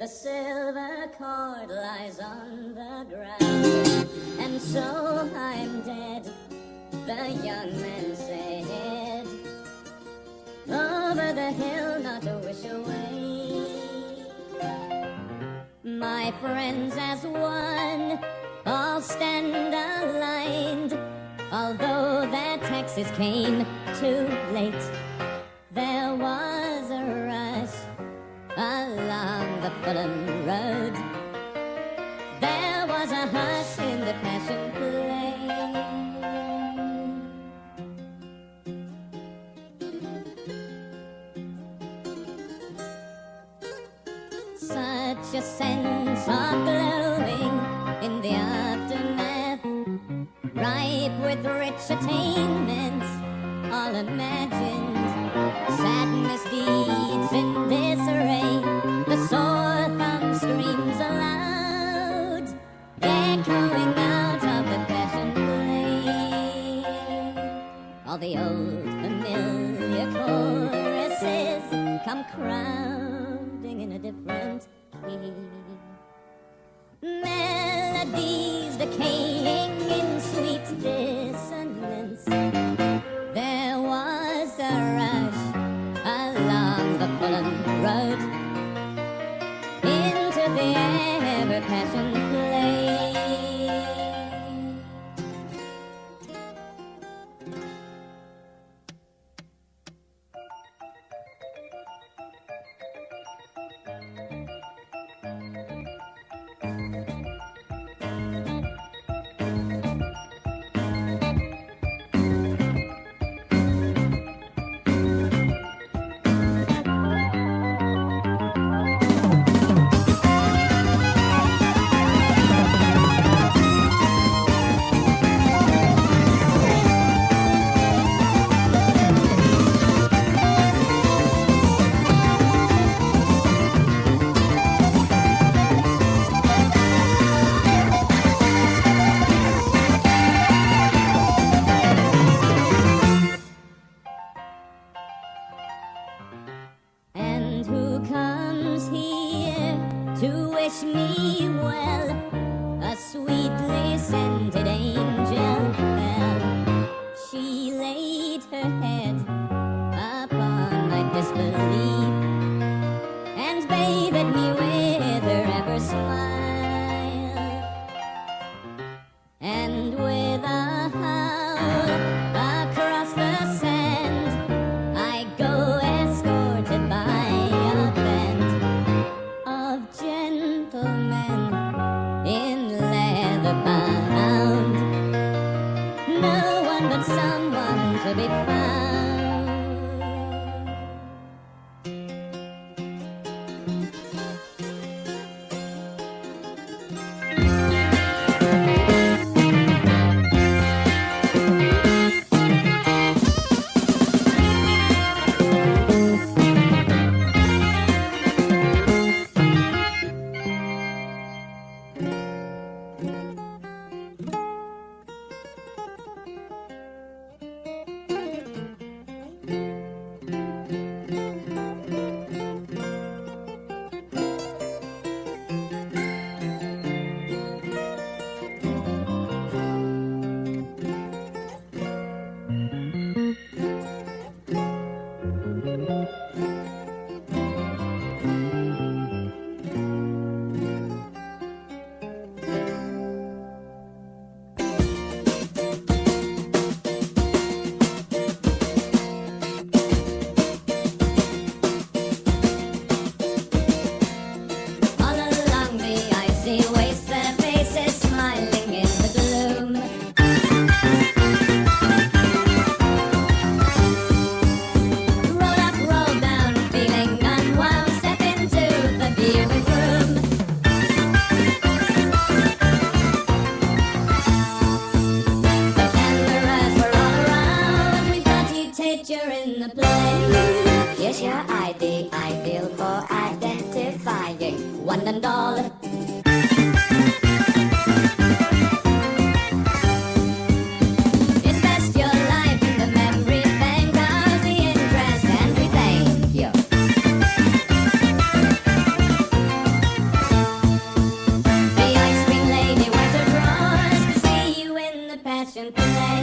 The silver cord lies on the ground, and so I'm dead, the young man said. Over the hill, not a wish away. My friends as one all stand aligned, although their taxes came too late. There was a rush along the Fulham Road. There was a hush in the Passion Play. Such a sense of glowing in the aftermath, ripe with rich attainments, all imagined. Sadness, deeds in disarray, the sore thumb screams aloud, echoing out of the Passion Play. All the old familiar choruses come crowding in a different key. Melodies decaying in sweet dissonance. There was a rush along the Fulham Road into the ever-Passion Play. ancient place.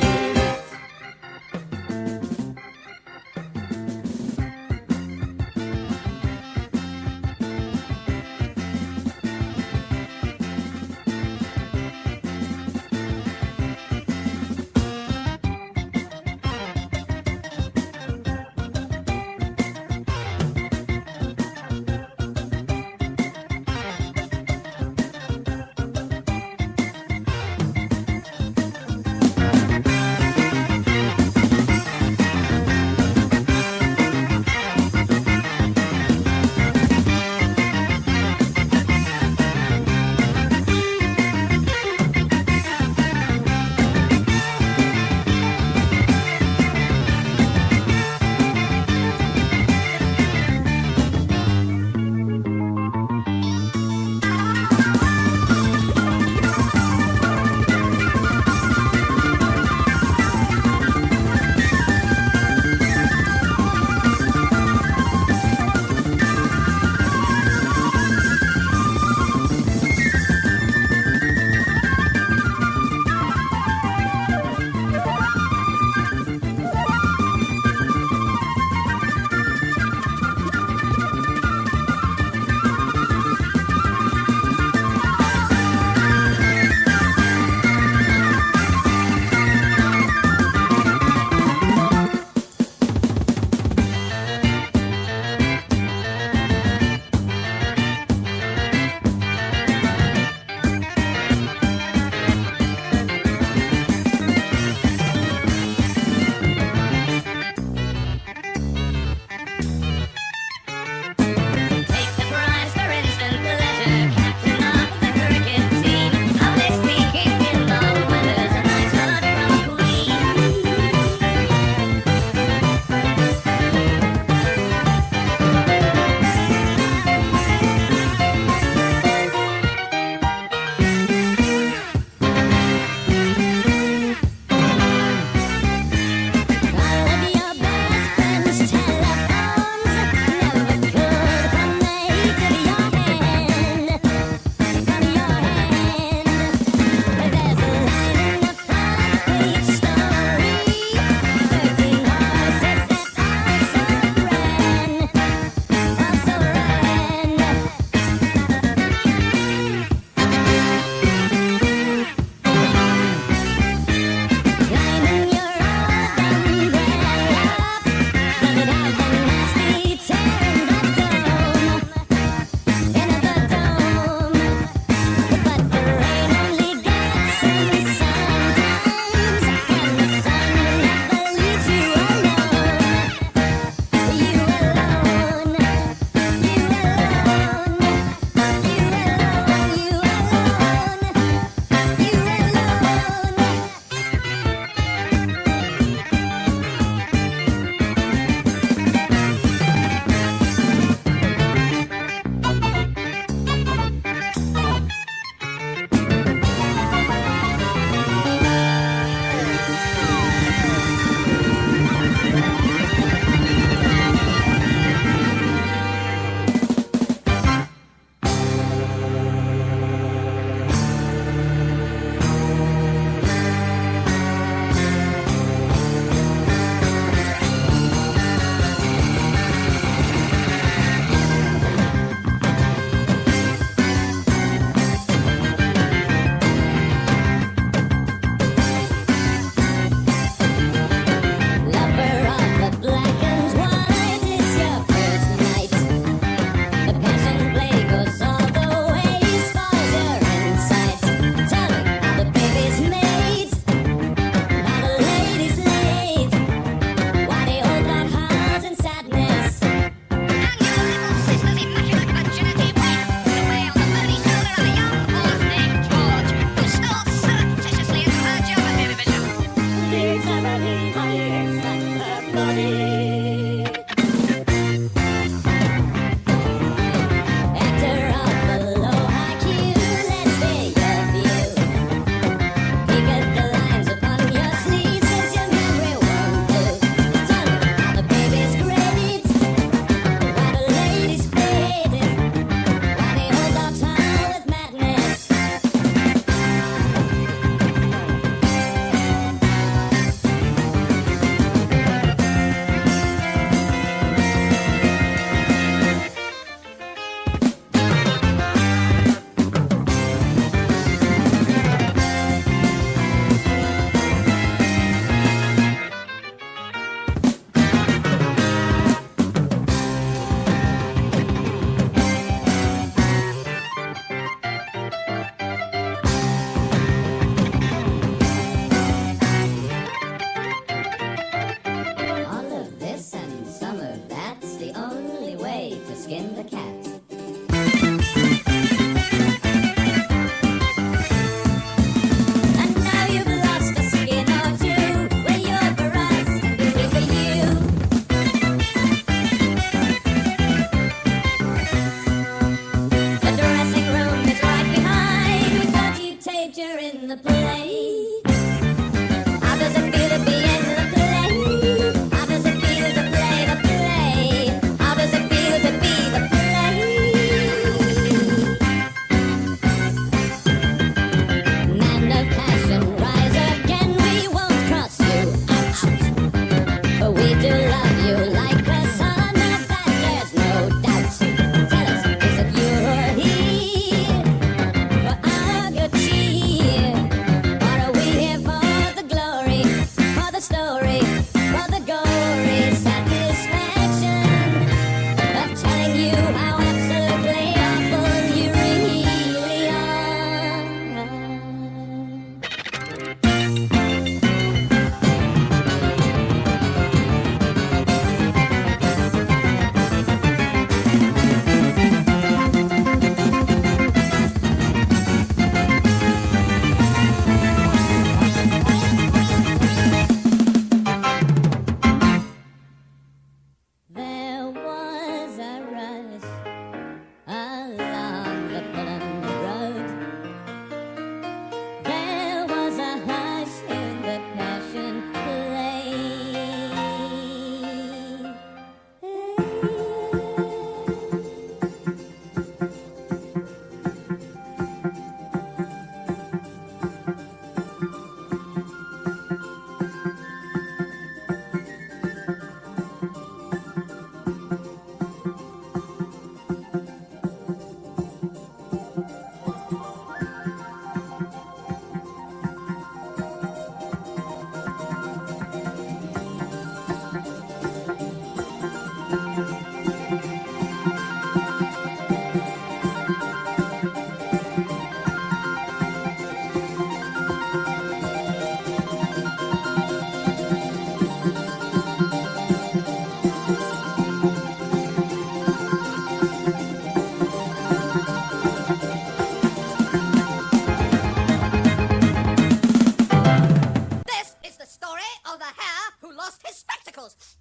lost his spectacles.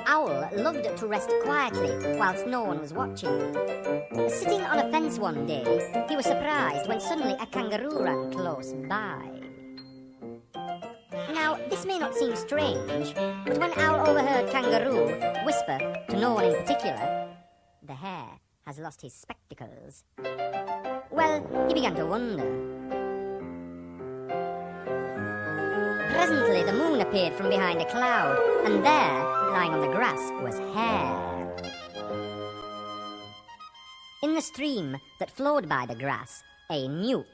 Owl loved to rest quietly whilst no one was watching. Sitting on a fence one day, he was surprised when suddenly a kangaroo ran close by. Now, this may not seem strange, but when Owl overheard Kangaroo whisper to no one in particular, "The hare has lost his spectacles," well, he began to wonder. Presently, the moon appeared from behind a cloud, and there, lying on the grass, was Hare. In the stream that flowed by the grass, a newt.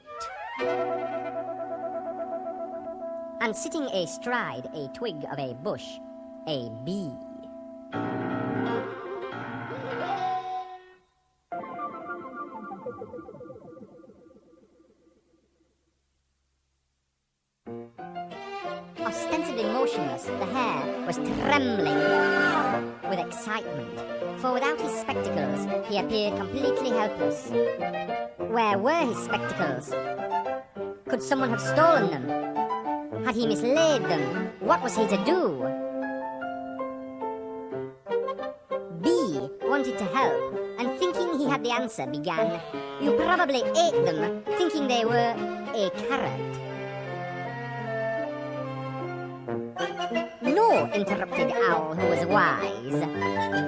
And sitting astride a twig of a bush, a bee. Ostensibly motionless, the hare was trembling with excitement, for without his spectacles, he appeared completely helpless. Where were his spectacles? Could someone have stolen them? Had he mislaid them? What was he to do? B wanted to help, and thinking he had the answer, began, "You probably ate them, thinking they were a carrot." "No," interrupted Owl, who was wise.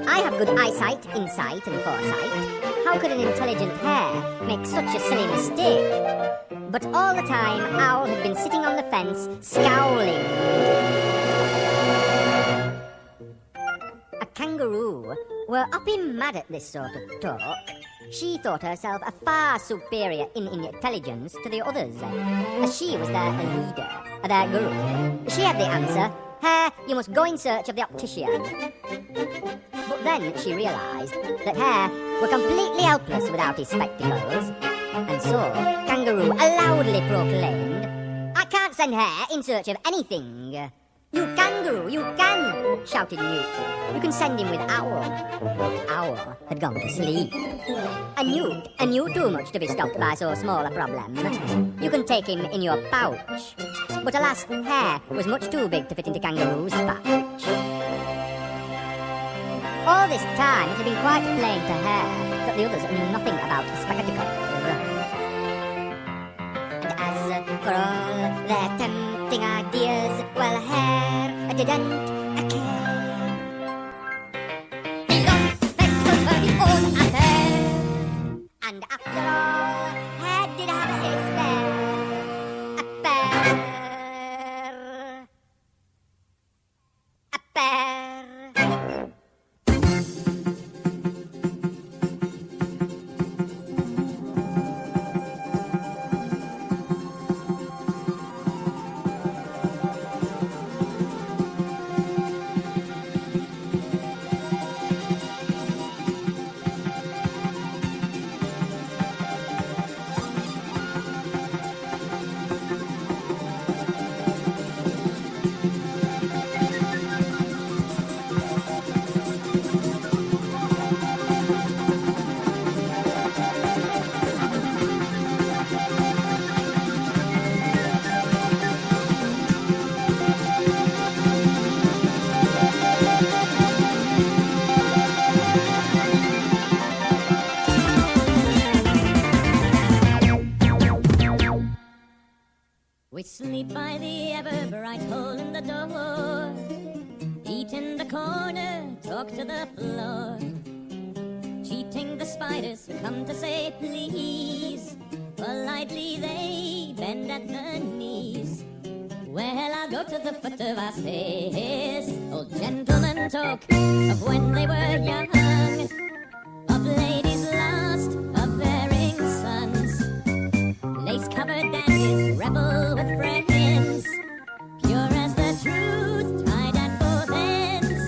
"I have good eyesight, insight, and foresight. How could an intelligent hare make such a silly mistake?" But all the time, Owl had been sitting on the fence, scowling. A kangaroo were upping mad at this sort of talk. She thought herself a far superior in intelligence to the others, as she was their leader, their guru. She had the answer. "Hare, you must go in search of the optician." But then she realised that Hare were completely helpless without his spectacles. And so, Kangaroo loudly proclaimed, "I can't send Hare in search of anything." "You Kangaroo, you can!" shouted Newt. "You can send him with Owl." Owl had gone to sleep. And Newt knew too much to be stopped by so small a problem. "You can take him in your pouch." But alas, Hare was much too big to fit into Kangaroo's pouch. All this time it had been quite plain to Hare that the others knew nothing about spectacles. And as for all their tempting ideas, well, Hare didn't care. He lost spectacles for his own affair. And after all, Hare did have a spare. A pair. A pair. We sleep by the ever-bright hole in the door, eat in the corner, talk to the floor, cheating the spiders who come to say please. Politely they bend at the knees. Well, I'll go to the foot of our stairs. Old gentlemen talk of when they were young, of ladies lost, of bearing sons, lace-covered dandies revel with friends, pure as the truth, tied at both ends.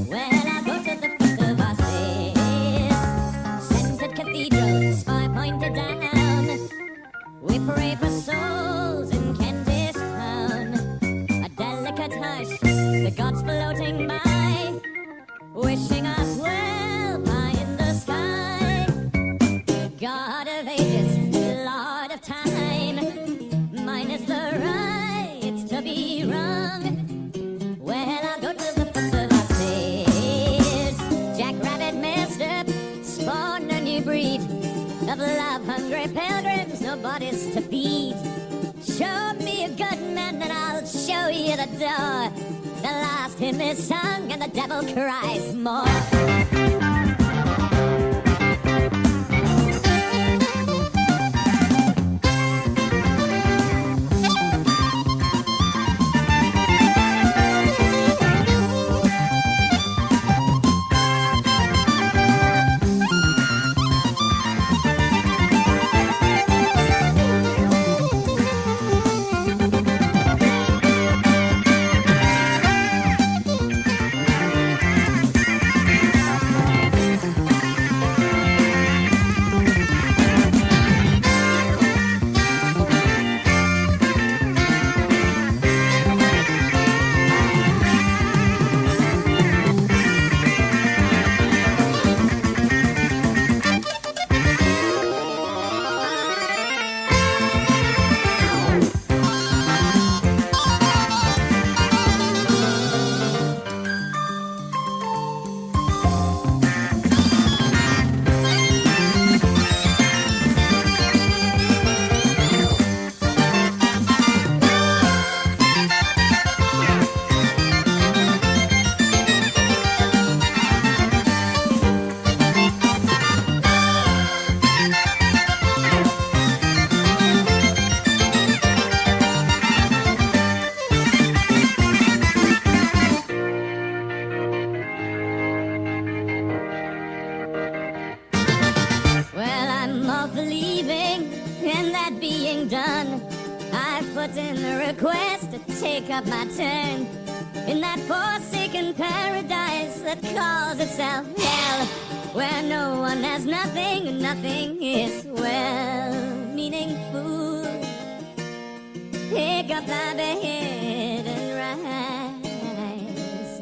Well, I'll go to the foot of our stairs. Scented cathedral, spire pointed down. We pray for souls in Kentish town. A delicate hush, the gods floating by, wishing us well high in the sky. God of love-hungry pilgrims, no bodies to feed. Show me a good man and I'll show you the door. The last hymn is sung and the devil cries more. Up my turn in that forsaken paradise that calls itself hell, where no one has nothing and nothing is well-meaning fool. Pick up thy head and rise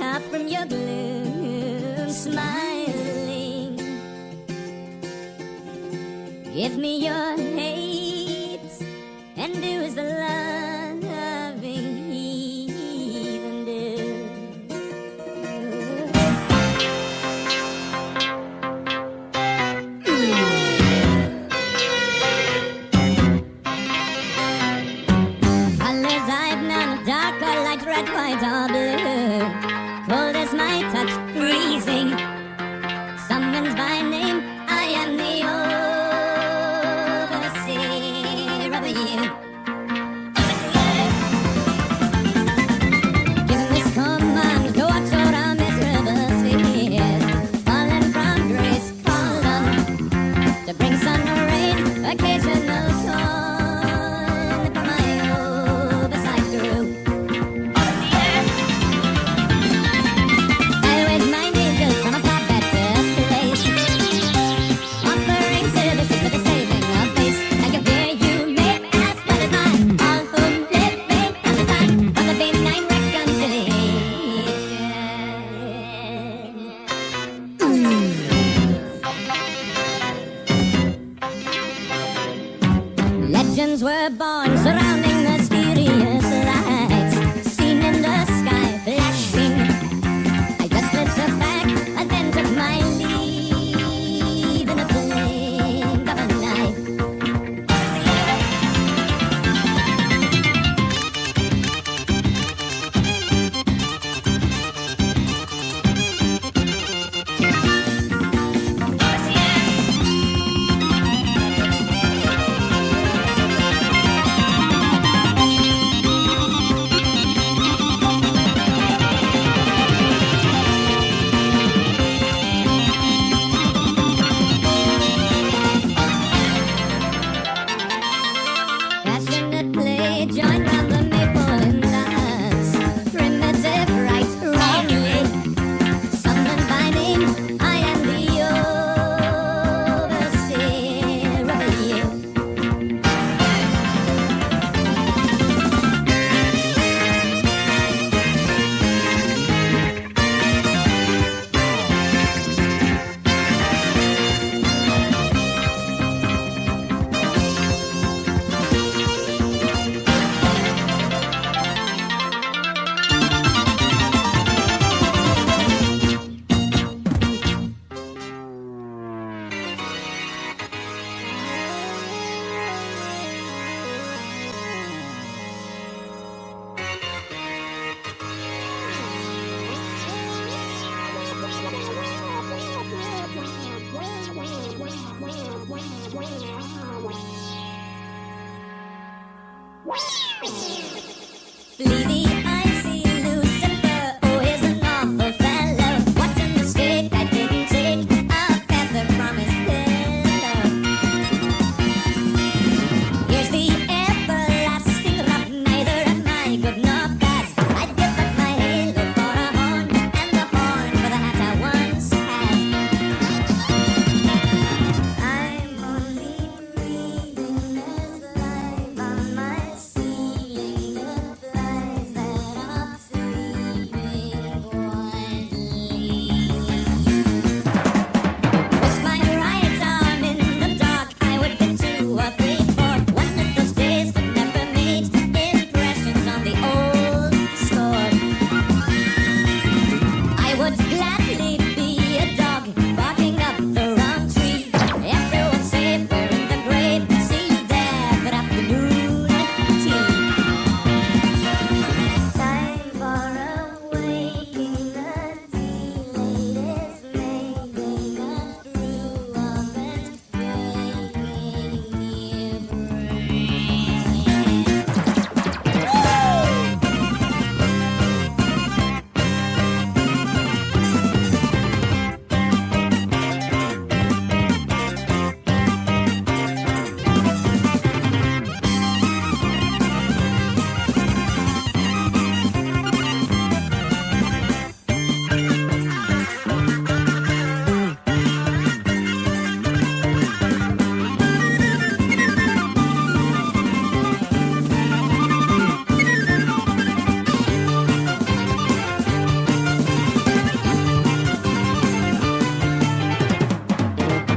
up from your gloom, smiling. Give me your hate and do as the loving heathen do. Colors I've none, dark or light, red, white or blue. Cold as my touch, freezing. Summons my name, I am the overseer of you. Legends were born surrounding mysterious lights seen in the sky flashing. I just lit the back and then took my leave in a blink of an eye.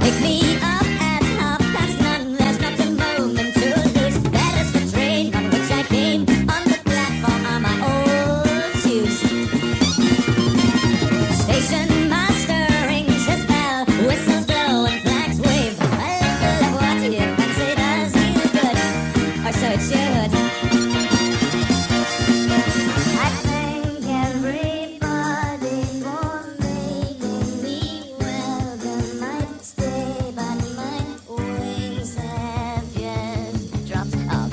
Pick me up at 9:30. There's not a moment to lose. That is the train on which I came. On the platform are my old shoes. Station master rings his bell. Whistles blow and flags wave. I love what he fancy does you good, or so it should. I thank everybody for making me welcome. Might stay, but my wings have just dropped off.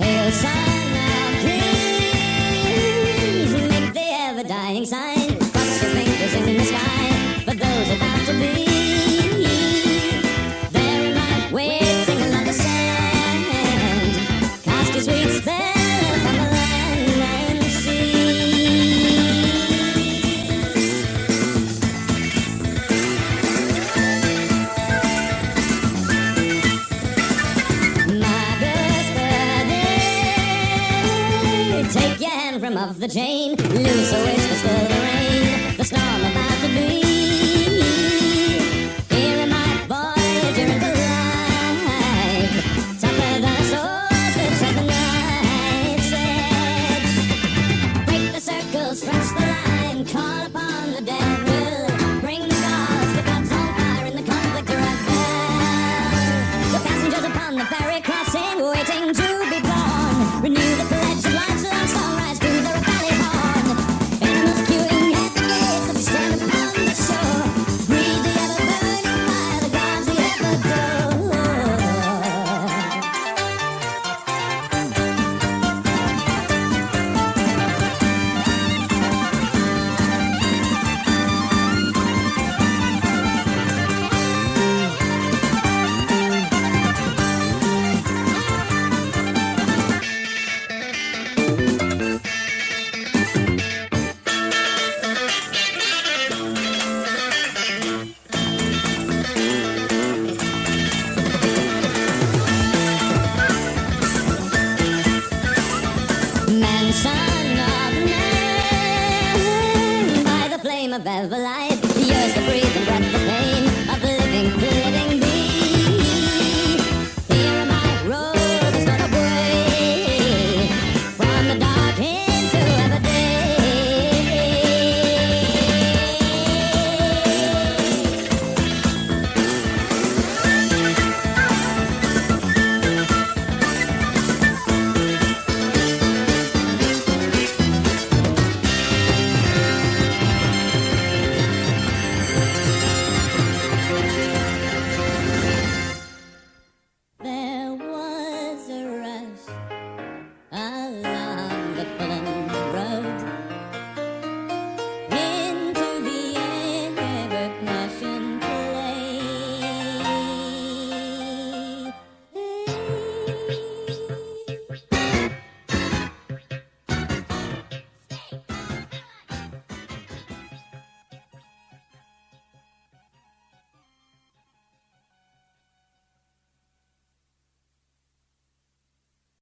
Hail, son of kings, make the ever-dying sign. Cross your fingers in the sky for those about to be. There in my waiting along the sand. Cast your sweet spell upon the land and sea. My good buddy, take your hand from off the chain. Loose a wish to still the rain. The storm about to be. Here in my voyager into life. Top of the swords that tread the night's edge. Break the circle, stretch the line. Call upon the devil. Bring the gods on fire in the conflict to rebel. The passengers upon the ferry crossing, waiting to be born. Renew the pledge of life's long sunrise to the valley horn. Animals queuing at the gates of stand upon the shore. Breathe the ever-burning fire, the gods the ever-adore. Man, son of man, by the flame of ever life, yours the breathing breath of pain.